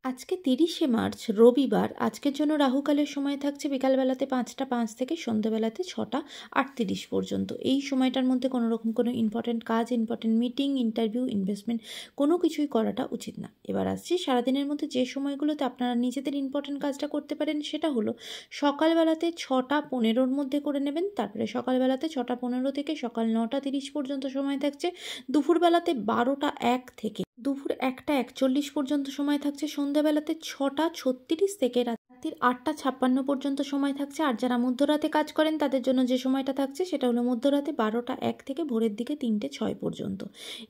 আজকে ৩০শে মার্চ রবিবার। আজকের জন্য রাহুকালের সময় থাকছে বিকালবেলাতে ৫টা ৫ থেকে সন্ধ্যাবেলাতে ৬টা ৩৮ পর্যন্ত। এই সময়টার মধ্যে কোনো রকম কোনো ইম্পর্ট্যান্ট কাজ, ইম্পর্ট্যান্ট মিটিং, ইন্টারভিউ, ইনভেস্টমেন্ট কোনো কিছুই করাটা উচিত না। এবার আসছি সারাদিনের মধ্যে যে সময়গুলোতে আপনারা নিজেদের ইম্পর্ট্যান্ট কাজটা করতে পারেন সেটা হলো সকালবেলাতে ৬টা ১৫-র মধ্যে করে নেবেন। তারপরে সকালবেলাতে ৬টা ১৫ থেকে সকাল ৯টা ৩০ পর্যন্ত সময় থাকছে। দুপুরবেলাতে ১২টা ১ থেকে দুপুর ১টা ৪১ পর্যন্ত সময় থাকছে। সন্ধ্যাবেলাতে ৬টা ৩৬ থেকে রাত্রির ৮টা ৫৬ পর্যন্ত সময় থাকছে। আর যারা মধ্যরাতে কাজ করেন তাদের জন্য যে সময়টা থাকছে সেটা হলো মধ্যরাতে ১২টা ১ থেকে ভোরের দিকে ৩টে ৬ পর্যন্ত।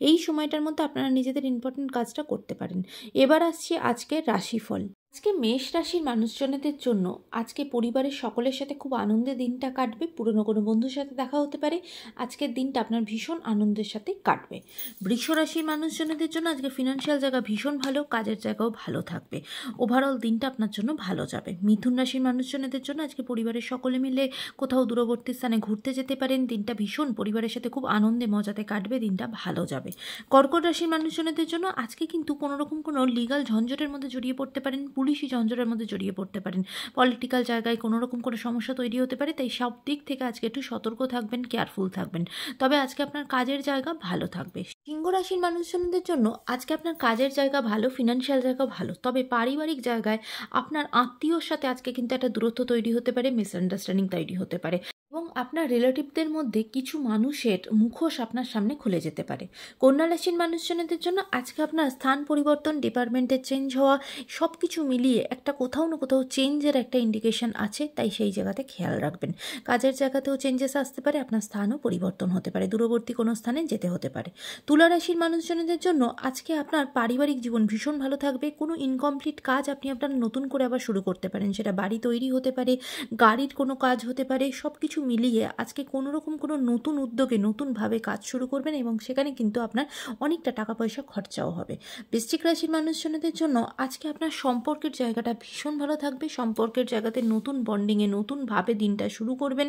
এই সময়টার মধ্যে আপনারা নিজেদের ইম্পর্টেন্ট কাজটা করতে পারেন। এবার আসছি আজকের রাশিফল। আজকে মেষ রাশির মানুষজনদের জন্য আজকে পরিবারের সকলের সাথে খুব আনন্দের দিনটা কাটবে। পুরনো কোনো বন্ধুর সাথে দেখা হতে পারে। আজকের দিনটা আপনার ভীষণ আনন্দের সাথে কাটবে। বৃষ রাশির মানুষজনদের জন্য আজকে ফিনান্সিয়াল জায়গা ভীষণ ভালো, কাজের জায়গাও ভালো থাকবে। ওভারঅল দিনটা আপনার জন্য ভালো যাবে। মিথুন রাশির মানুষজনদের জন্য আজকে পরিবারের সকলে মিলে কোথাও দূরবর্তী স্থানে ঘুরতে যেতে পারেন। দিনটা ভীষণ পরিবারের সাথে খুব আনন্দে মজাতে কাটবে, দিনটা ভালো যাবে। কর্কট রাশির মানুষজনদের জন্য আজকে কিন্তু কোনো রকম কোনো লিগাল ঝঞ্ঝটের মধ্যে জড়িয়ে পড়তে পারেন, পুলিশি ঝঞ্ঝটের মধ্যে জড়িয়ে পড়তে পারেন, পলিটিক্যাল জায়গায় কোনো রকম কোনো সমস্যা তৈরি হতে পারে। তাই সব দিক থেকে আজকে একটু সতর্ক থাকবেন, কেয়ারফুল থাকবেন। তবে আজকে আপনার কাজের জায়গা ভালো থাকবে। সিংহ রাশির মানুষজনদের জন্য আজকে আপনার কাজের জায়গা ভালো, ফিনান্সিয়াল জায়গা ভালো। তবে পারিবারিক জায়গায় আপনার আত্মীয়র সাথে আজকে কিন্তু একটা দূরত্ব তৈরি হতে পারে, মিসআন্ডারস্ট্যান্ডিং তৈরি হতে পারে এবং আপনার রিলেটিভদের মধ্যে কিছু মানুষের মুখোশ আপনার সামনে খুলে যেতে পারে। কন্যা রাশির মানুষজনদের জন্য আজকে আপনার স্থান পরিবর্তন, ডিপার্টমেন্টের চেঞ্জ হওয়া, সব কিছু মিলিয়ে একটা কোথাও না কোথাও চেঞ্জের একটা ইন্ডিকেশন আছে। তাই সেই জায়গাতে খেয়াল রাখবেন। কাজের জায়গাতেও চেঞ্জেস আসতে পারে, আপনার স্থানও পরিবর্তন হতে পারে, দূরবর্তী কোনো স্থানে যেতে হতে পারে। তুলা রাশির মানুষজনদের জন্য আজকে আপনার পারিবারিক জীবন ভীষণ ভালো থাকবে। কোনো ইনকমপ্লিট কাজ আপনি আপনার নতুন করে আবার শুরু করতে পারেন। সেটা বাড়ি তৈরি হতে পারে, গাড়ির কোনো কাজ হতে পারে। সব কিছু মিলিয়ে আজকে কোনো রকম কোনো নতুন উদ্যোগে নতুনভাবে কাজ শুরু করবেন এবং সেখানে কিন্তু আপনার অনেকটা টাকা পয়সা খরচাও হবে। বৃশ্চিক রাশির মানুষজনদের জন্য আজকে আপনার সম্পর্কের জায়গাটা ভীষণ ভালো থাকবে। সম্পর্কের জায়গাতে নতুন বন্ডিংয়ে নতুনভাবে দিনটা শুরু করবেন।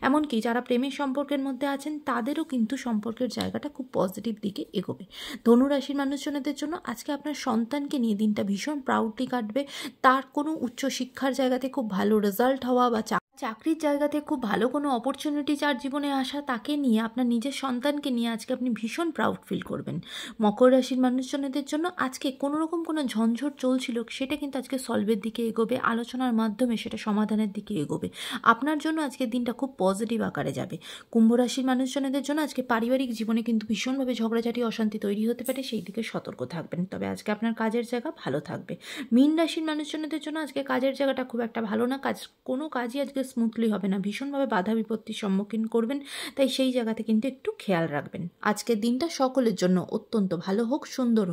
এমনকি যারা প্রেমের সম্পর্কের মধ্যে আছেন তাদেরও কিন্তু সম্পর্কের জায়গাটা খুব পজিটিভ দিকে এগোবে। ধনু রাশির মানুষজনদের জন্য আজকে আপনার সন্তানকে নিয়ে দিনটা ভীষণ প্রাউডলি কাটবে। তার কোনো উচ্চশিক্ষার জায়গাতে খুব ভালো রেজাল্ট হওয়া বা চাকরির জায়গাতে খুব ভালো কোনো অপরচুনিটি যার জীবনে আসা, তাকে নিয়ে আপনার নিজের সন্তানকে নিয়ে আজকে আপনি ভীষণ প্রাউড ফিল করবেন। মকর রাশির মানুষজনদের জন্য আজকে কোনো রকম কোনো ঝঞ্ঝট চলছিল সেটা কিন্তু আজকে সলভের দিকে এগোবে, আলোচনার মাধ্যমে সেটা সমাধানের দিকে এগোবে। আপনার জন্য আজকের দিনটা খুব পজিটিভ আকারে যাবে। কুম্ভ রাশির মানুষজনদের জন্য আজকে পারিবারিক জীবনে কিন্তু ভীষণভাবে ঝগড়াঝাটি, অশান্তি তৈরি হতে পারে, সেই দিকে সতর্ক থাকবেন। তবে আজকে আপনার কাজের জায়গা ভালো থাকবে। মীন রাশির মানুষজনদের জন্য আজকে কাজের জায়গাটা খুব একটা ভালো না। কোনো কাজই আজকে স্মুথলি হবে না, ভীষণভাবে বাধা বিপত্তির সম্মুখীন করবেন। তাই সেই জায়গাতে কিন্তু একটু খেয়াল রাখবেন। আজকের দিনটা সকলের জন্য অত্যন্ত ভালো হোক, সুন্দর হোক।